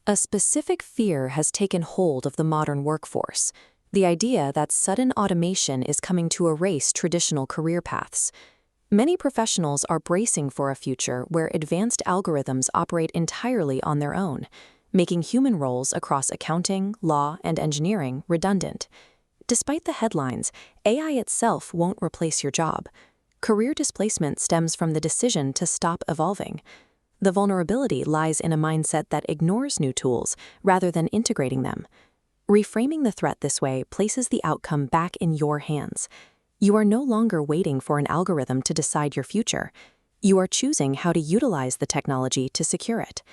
A specific fear has taken hold of the modern workforce, the idea that sudden automation is coming to erase traditional career paths. Many professionals are bracing for a future where advanced algorithms operate entirely on their own, making human roles across accounting, law, and engineering redundant. Despite the headlines, AI itself won't replace your job. Career displacement stems from the decision to stop evolving. The vulnerability lies in a mindset that ignores new tools rather than integrating them. Reframing the threat this way places the outcome back in your hands. You are no longer waiting for an algorithm to decide your future. You are choosing how to utilize the technology to secure it.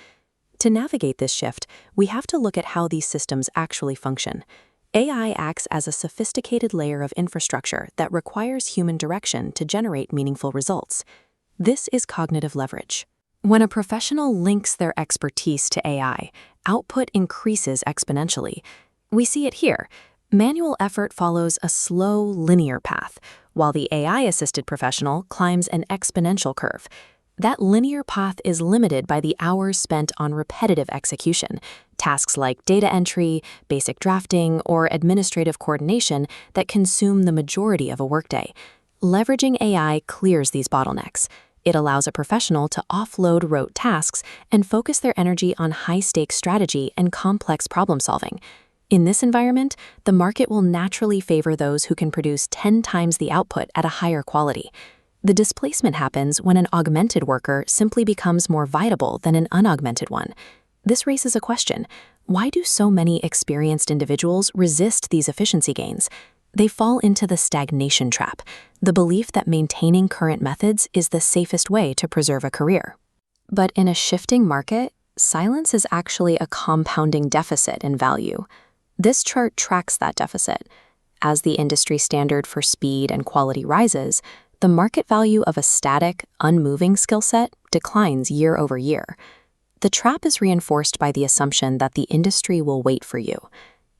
To navigate this shift, we have to look at how these systems actually function. AI acts as a sophisticated layer of infrastructure that requires human direction to generate meaningful results. This is cognitive leverage. When a professional links their expertise to AI, output increases exponentially. We see it here. Manual effort follows a slow, linear path, while the AI-assisted professional climbs an exponential curve. That linear path is limited by the hours spent on repetitive execution, tasks like data entry, basic drafting, or administrative coordination that consume the majority of a workday. Leveraging AI clears these bottlenecks. It allows a professional to offload rote tasks and focus their energy on high-stakes strategy and complex problem-solving. In this environment, the market will naturally favor those who can produce 10 times the output at a higher quality. The displacement happens when an augmented worker simply becomes more viable than an unaugmented one. This raises a question: why do so many experienced individuals resist these efficiency gains? They fall into the stagnation trap, the belief that maintaining current methods is the safest way to preserve a career. But in a shifting market, silence is actually a compounding deficit in value. This chart tracks that deficit. As the industry standard for speed and quality rises, the market value of a static, unmoving skill set declines year over year. The trap is reinforced by the assumption that the industry will wait for you.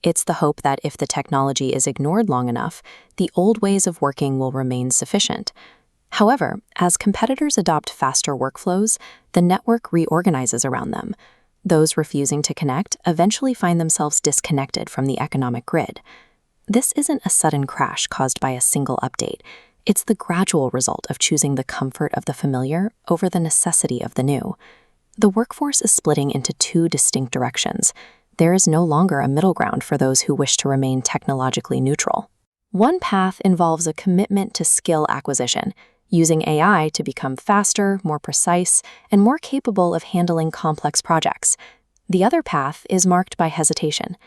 It's the hope that if the technology is ignored long enough, the old ways of working will remain sufficient. However, as competitors adopt faster workflows, the network reorganizes around them. Those refusing to connect eventually find themselves disconnected from the economic grid. This isn't a sudden crash caused by a single update. It's the gradual result of choosing the comfort of the familiar over the necessity of the new. The workforce is splitting into two distinct directions. There is no longer a middle ground for those who wish to remain technologically neutral. One path involves a commitment to skill acquisition, using AI to become faster, more precise, and more capable of handling complex projects. The other path is marked by hesitation.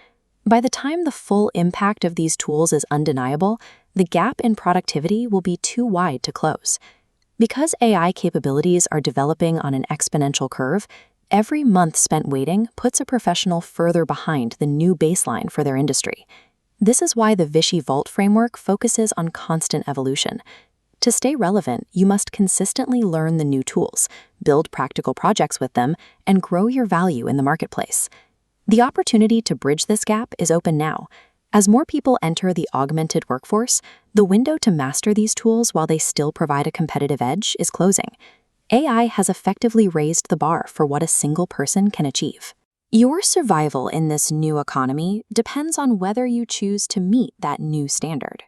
By the time the full impact of these tools is undeniable, the gap in productivity will be too wide to close. Because AI capabilities are developing on an exponential curve, every month spent waiting puts a professional further behind the new baseline for their industry. This is why the Vishey Vault framework focuses on constant evolution. To stay relevant, you must consistently learn the new tools, build practical projects with them, and grow your value in the marketplace. The opportunity to bridge this gap is open now. As more people enter the augmented workforce, the window to master these tools while they still provide a competitive edge is closing. AI has effectively raised the bar for what a single person can achieve. Your survival in this new economy depends on whether you choose to meet that new standard.